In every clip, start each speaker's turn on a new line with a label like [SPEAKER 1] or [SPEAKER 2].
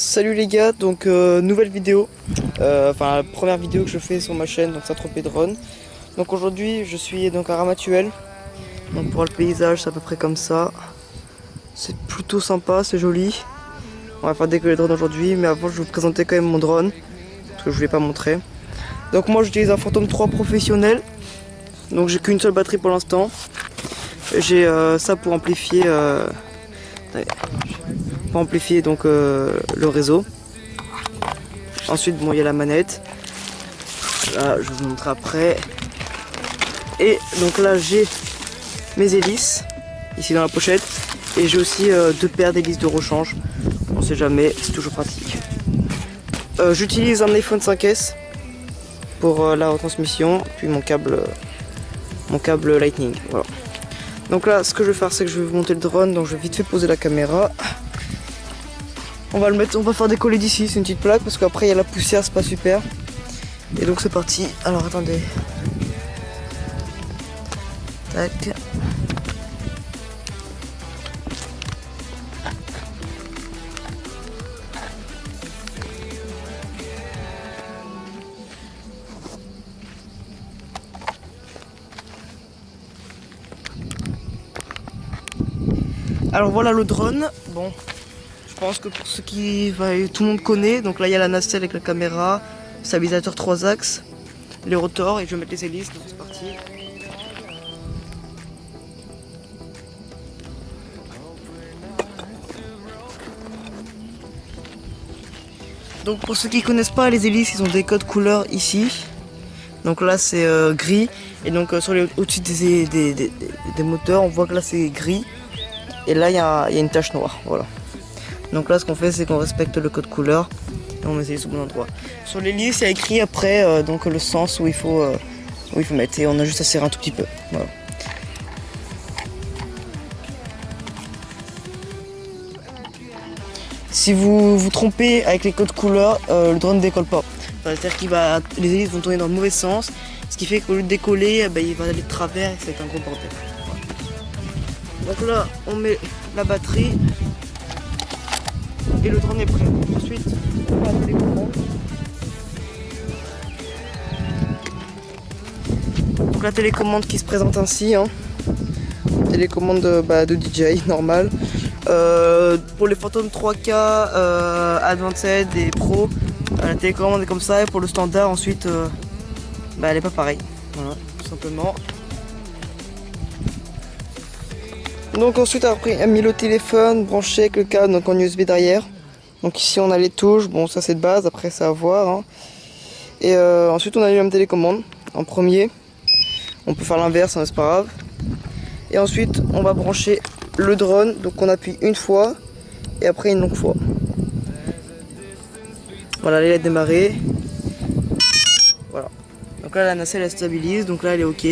[SPEAKER 1] Salut les gars, donc nouvelle vidéo, enfin la première vidéo que je fais sur ma chaîne, donc Saint-Tropez Drone. Donc aujourd'hui je suis donc à Ramatuelle, donc pour le paysage c'est à peu près comme ça. C'est plutôt sympa, c'est joli. On va faire décoller le drone aujourd'hui, mais avant je vais vous présenter quand même mon drone, parce que je ne l'ai pas montré. Donc moi j'utilise un Phantom 3 professionnel, donc j'ai qu'une seule batterie pour l'instant. J'ai ça pour amplifier donc le réseau. Ensuite bon il y a la manette. Là je vous montre après. Et donc là j'ai mes hélices ici dans la pochette. Et j'ai aussi deux paires d'hélices de rechange. On sait jamais, c'est toujours pratique. J'utilise un iPhone 5S pour la retransmission, puis mon câble Lightning. Voilà. Donc là ce que je vais faire c'est que je vais vous monter le drone, donc je vais vite fait poser la caméra. On va faire décoller d'ici, c'est une petite plaque parce qu'après il y a la poussière, c'est pas super. Et donc c'est parti. Alors attendez. Tac. Alors voilà le drone. Bon. Je pense que pour ceux qui... tout le monde connaît, donc là il y a la nacelle avec la caméra, stabilisateur 3 axes, les rotors et je vais mettre les hélices, donc c'est parti. Donc pour ceux qui connaissent pas les hélices, ils ont des codes couleurs ici. Donc là c'est gris et donc au-dessus des moteurs on voit que là c'est gris et là il y a une tache noire, voilà. Donc là ce qu'on fait c'est qu'on respecte le code couleur et on met les hélices au bon endroit. Sur l'hélice il y a écrit après donc le sens où il faut mettre et on a juste à serrer un tout petit peu. Voilà. Si vous vous trompez avec les codes couleurs, le drone ne décolle pas. C'est-à-dire que les hélices vont tourner dans le mauvais sens, ce qui fait qu'au lieu de décoller, il va aller de travers et ça va être un gros bordel. Voilà. Donc là on met la batterie. Et le drone est prêt. Ensuite, on va la télécommande. Donc la télécommande qui se présente ainsi, hein. Télécommande de DJI normale. Pour les Phantom 3K, Advanced et Pro, la télécommande est comme ça. Et pour le standard, ensuite, elle n'est pas pareille. Voilà, tout simplement. Donc ensuite après on a mis le téléphone branché avec le câble donc en USB derrière. Donc ici on a les touches, bon ça c'est de base, après c'est à voir. Hein. Et ensuite on a eu une télécommande en premier. On peut faire l'inverse, hein, c'est pas grave. Et ensuite on va brancher le drone, donc on appuie une fois et après une longue fois. Voilà, là il a démarré. Voilà. Donc là la nacelle elle stabilise, donc là elle est ok.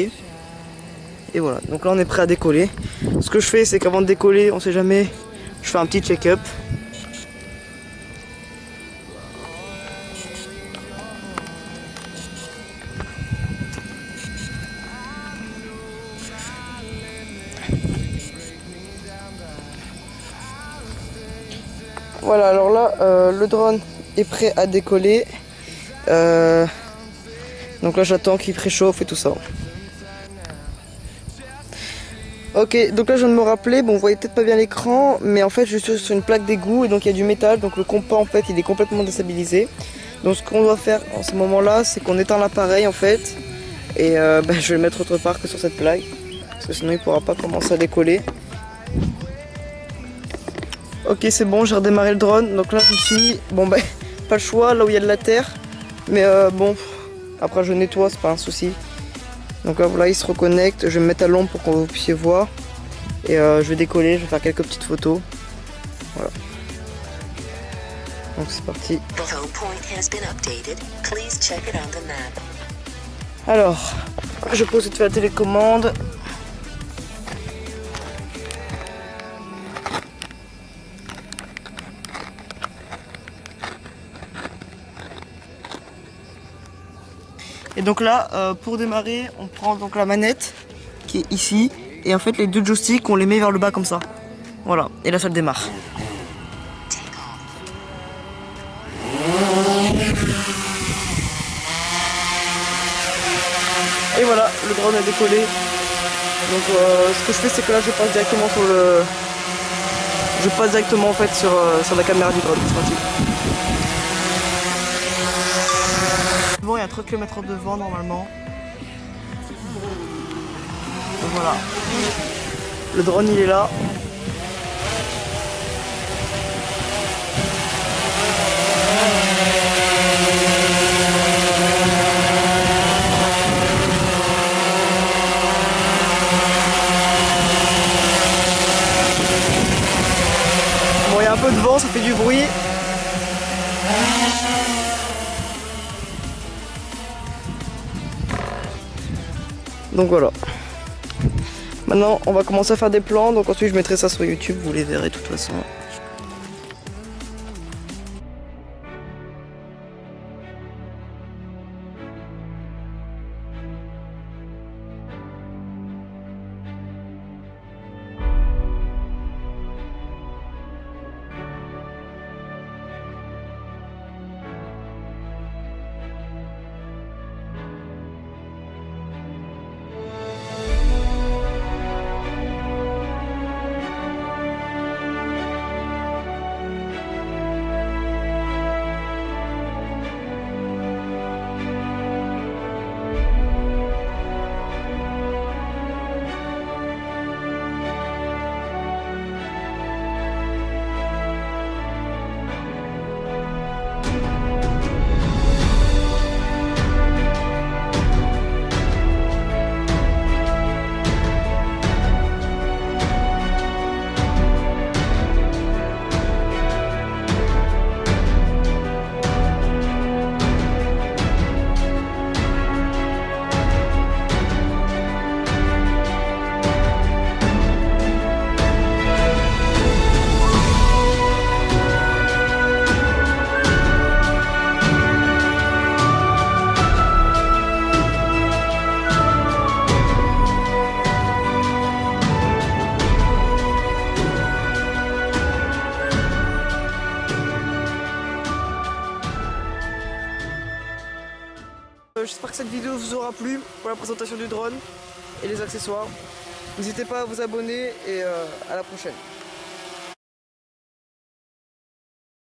[SPEAKER 1] Et voilà, donc là on est prêt à décoller. Ce que je fais c'est qu'avant de décoller, on sait jamais, je fais un petit check-up. Voilà, alors là le drone est prêt à décoller. Donc là j'attends qu'il préchauffe et tout ça. Ok, donc là je viens de me rappeler, bon vous voyez peut-être pas bien l'écran, mais en fait je suis sur une plaque d'égout et donc il y a du métal, donc le compas en fait il est complètement déstabilisé. Donc ce qu'on doit faire en ce moment là, c'est qu'on éteint l'appareil en fait, et je vais le mettre autre part que sur cette plaque, parce que sinon il pourra pas commencer à décoller. Ok c'est bon, j'ai redémarré le drone, donc là je me suis mis, pas le choix, là où il y a de la terre, mais bon, après je nettoie, c'est pas un souci. Donc là voilà il se reconnecte, je vais me mettre à l'ombre pour que vous puissiez voir. Et je vais décoller, je vais faire quelques petites photos. Voilà. Donc c'est parti. Alors, je pose vite fait la télécommande. Et donc là, pour démarrer, on prend donc la manette qui est ici. Et en fait, les deux joysticks, on les met vers le bas comme ça. Voilà, et là ça démarre. voilà, le drone a décollé. Donc ce que je fais, c'est que là je passe directement sur le... Je passe directement en fait sur la caméra du drone, c'est pratique. Bon, il y a 3 km de vent normalement. Donc voilà. Le drone il est là. Bon, il y a un peu de vent, ça fait du bruit. Donc voilà. Maintenant, on va commencer à faire des plans. Donc ensuite, je mettrai ça sur YouTube. Vous les verrez de toute façon. J'espère que cette vidéo vous aura plu pour la présentation du drone et les accessoires. N'hésitez pas à vous abonner et à la prochaine.